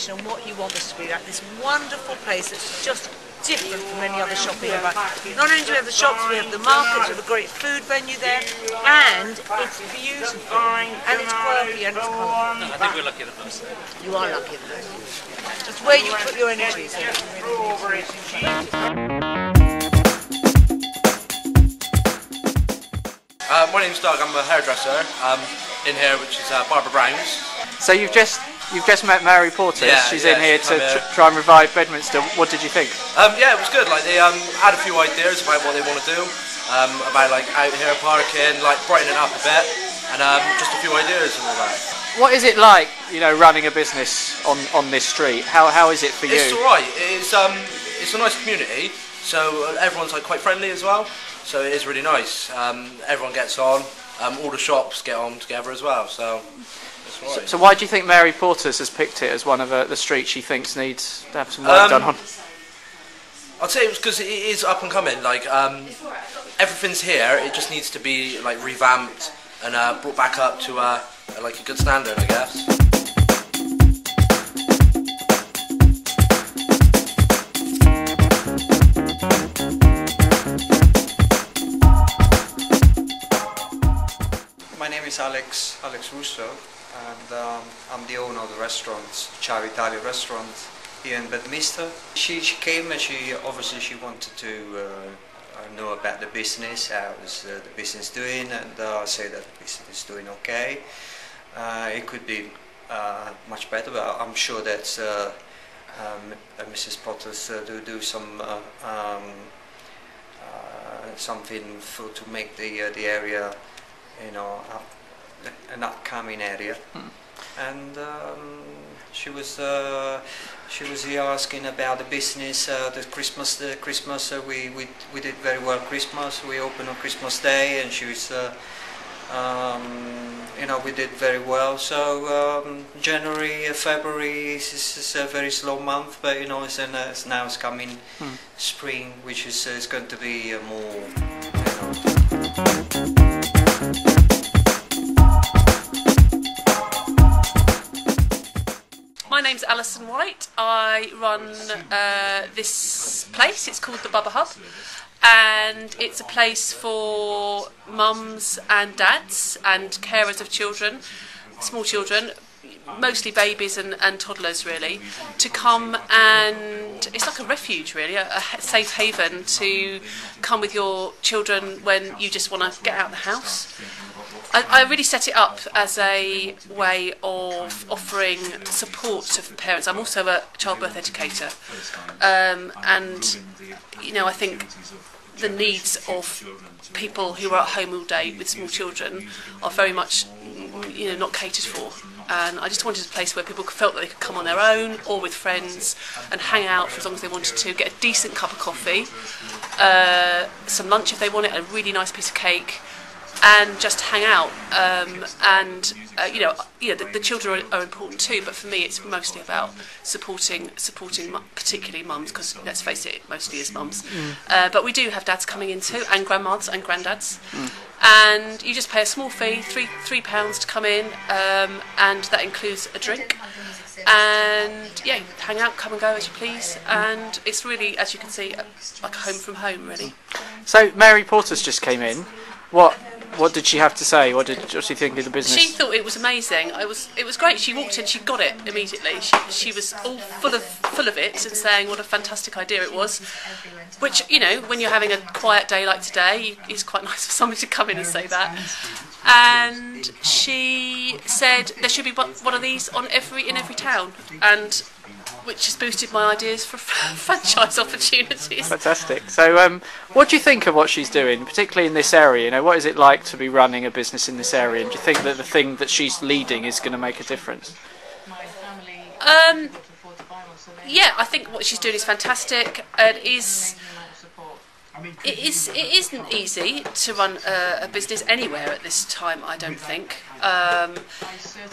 imagination on what you want this to be like. This wonderful place that's just different from any other shopping about. Not only do we have the shops, we have the markets, we have a great food venue there, and it's beautiful, and it's quirky, and it's colourful. No, I think we're lucky enough. You are lucky enough. Just where you put your energies in. My name's Doug, I'm a hairdresser in here, which is Barbara Brown's. So you've just met Mary Portas. Yeah, she's yeah, in here she's to try and revive Bedminster. What did you think? Yeah, it was good. Like they had a few ideas about what they want to do, about like out here parking, like brightening it up a bit, and just a few ideas and all that. What is it like, running a business on this street? How is it for you? It's all right. It's a nice community, so everyone's like quite friendly as well. So it is really nice. Everyone gets on. All the shops get on together as well. So. Right. So why do you think Mary Portas has picked it as one of the streets she thinks needs to have some work done on? I'd say it was because it is up and coming. Like everything's here. It just needs to be like revamped and brought back up to like a good standard, I guess. My name is Alex Russo, and I'm the owner of the restaurant, Ciao Italia restaurant here in Bedminster. She came and she wanted to know about the business, how is the business doing, and I say that the business is doing okay. It could be much better, but I'm sure that Mrs. Portas do some something to make the area, an upcoming area. And she was here asking about the business, the Christmas. We did very well Christmas. We opened on Christmas Day, and she was we did very well. So January, February is a very slow month, but now it's coming spring, which is going to be more. My name's Alison White. I run this place. It's called the Hubba, and it's a place for mums and dads and carers of children, small children, mostly babies and toddlers really, to come, and it's like a refuge really, a safe haven to come with your children when you just want to get out of the house. I really set it up as a way of offering support to parents. I'm also a childbirth educator, and I think the needs of people who are at home all day with small children are very much not catered for. And I just wanted a place where people felt that they could come on their own or with friends and hang out for as long as they wanted to, get a decent cup of coffee, some lunch if they wanted, a really nice piece of cake, and just hang out. The children are important too, but for me it's mostly about supporting particularly mums, because let's face it, mostly is mums. But we do have dads coming in too, and grandmas and granddads. And you just pay a small fee, £3 to come in, and that includes a drink. And hang out, come and go as you please, and it's really, as you can see, like a home from home really. So Mary Portas just came in. What did she have to say? What did she think of the business? She thought it was amazing. It was great. She walked in, she got it immediately. She was all full of it and saying what a fantastic idea it was. Which, when you're having a quiet day like today, it's quite nice for somebody to come in and say that. And she said there should be one of these in every town, and which has boosted my ideas for franchise opportunities. Fantastic. So what do you think of what she's doing, particularly in this area? What is it like to be running a business in this area? And do you think that the thing that she's leading is going to make a difference? Yeah, I think what she's doing is fantastic. It isn't easy to run a business anywhere at this time, I don't think.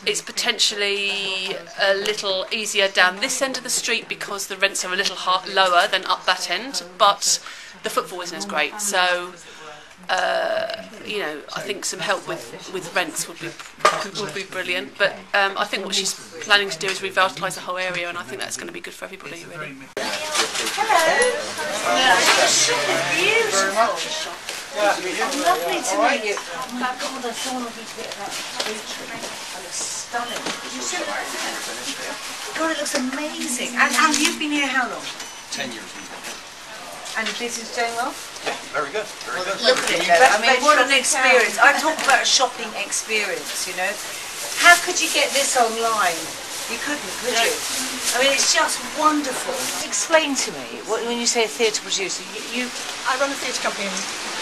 It's potentially a little easier down this end of the street because the rents are a little lower than up that end, but the footfall isn't as great. So you know, I think some help with rents would be brilliant. But I think what she's planning to do is revitalise the whole area, and I think that's going to be good for everybody, really. Hello. The shop is beautiful. Lovely to meet you. Oh my God, I saw a bit of that fruit tree. It looks stunning. Did you see that? God, it looks amazing. And you've been here how long? 10 years. And this is doing well? Yeah, very good. Very good. Look at it. I mean, what an experience. I talk about a shopping experience, you know. How could you get this online? You couldn't, could you? I mean, it's just wonderful. Explain to me, when you say a theatre producer, I run a theatre company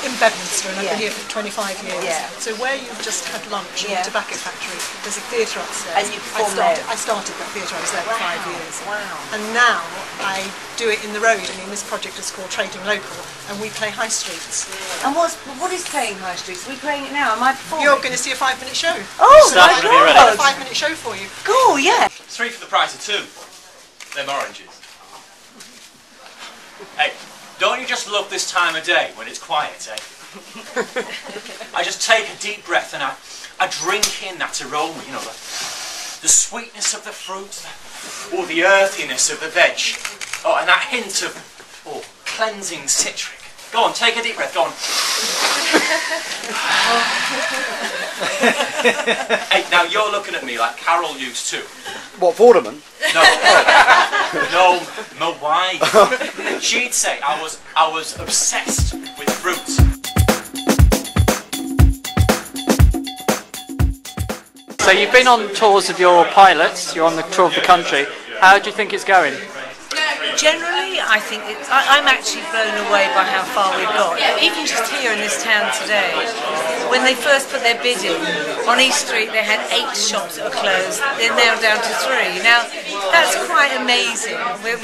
in Bedminster, and I've been Yeah. here for 25 years. Yeah. So where you've just had lunch in Yeah. the tobacco factory, there's a theatre upstairs. And you perform there? I started that theatre, I was there for 5 years. Wow. And now I do it in the road. I mean, this project is called Trading Local, and we play high streets. And what is playing High Streets? Are we playing it now? Am I performing? You're going to see a 5-minute show. Oh, So my I've got a God. 5-minute show for you. Cool, yeah. 3 for the price of 2. Them oranges. Hey, don't you just love this time of day when it's quiet, eh? I just take a deep breath and I drink in that aroma, you know, the sweetness of the fruit, or the earthiness of the veg, oh, and that hint of cleansing citric. Go on, take a deep breath, go on. Hey, now you're looking at me like Carol used to. What, Vorderman? No, my wife. She'd say I was obsessed with fruit. So you've been on tours of your pilots, you're on the tour of the country. How do you think it's going? Generally, I think I'm actually blown away by how far we've got. Even just here in this town today, when they first put their bid in, on East Street they had 8 shops that were closed. They're now down to 3. Now, that's quite amazing. We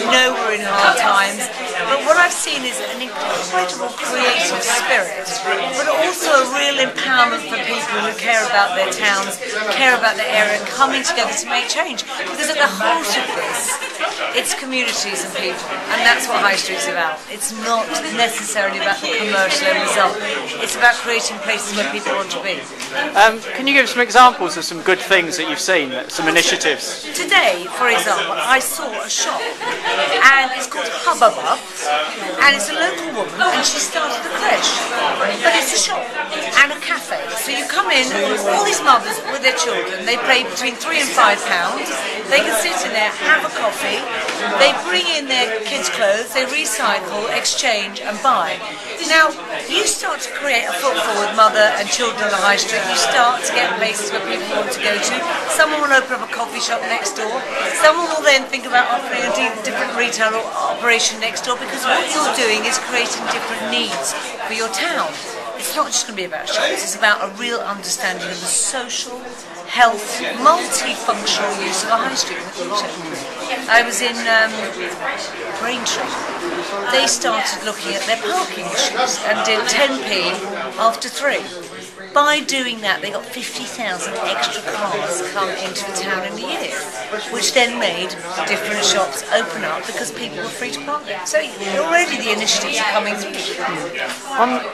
know we're in hard times, but what I've seen is an incredible creative spirit, but also a real empowerment for people who care about their towns, care about their area, coming together to make change. Because at the heart of this, it's communities and people, and that's what High Street's about. It's not necessarily about the commercial end result. It's about creating places where people want to be. Can you give some examples of some good things that you've seen, some initiatives? Today, for example, I saw a shop, and it's called Hubba, and it's a local woman, and she started a creche, but it's a shop and a cafe. So you come in, all these mothers with their children, they pay between £3 and £5. They can sit in there, have a coffee, they bring in their kids' clothes, they recycle, exchange and buy. Now, you start to create a footfall with mother and children on the high street. You start to get places where people want to go to. Someone will open up a coffee shop next door. Someone will then think about offering a different retail operation next door, because what you're doing is creating different needs for your town. It's not just going to be about shops, it's about a real understanding of the social, health, multifunctional use of a high street in the future. I was in Braintree. They started looking at their parking issues and did 10p after 3. By doing that, they got 50,000 extra cars come into the town in a year, which then made different shops open up because people were free to park there. So already the initiatives are coming through.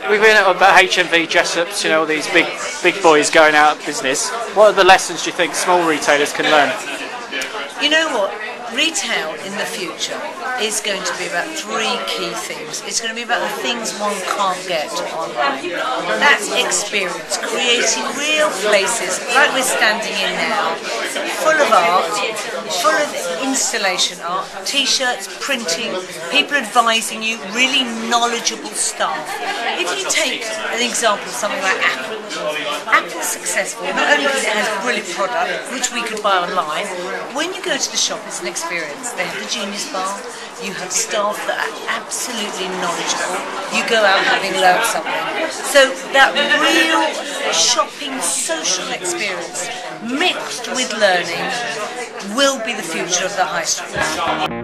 We've been about HMV, Jessops, you know, all these big boys going out of business. What are the lessons do you think small retailers can learn? You know what? Retail in the future is going to be about 3 key things. It's going to be about the things one can't get online. That's experience, creating real places like we're standing in now, full of art, full of installation art, t-shirts, printing, people advising you, really knowledgeable staff. If you take an example of something like Apple, Apple's successful not only because it has a brilliant product, which we could buy online. When you go to the shop, it's an experience. They have the Genius Bar, you have staff that are absolutely knowledgeable, you go out having learned something. So that real shopping social experience mixed with learning will be the future of the high street.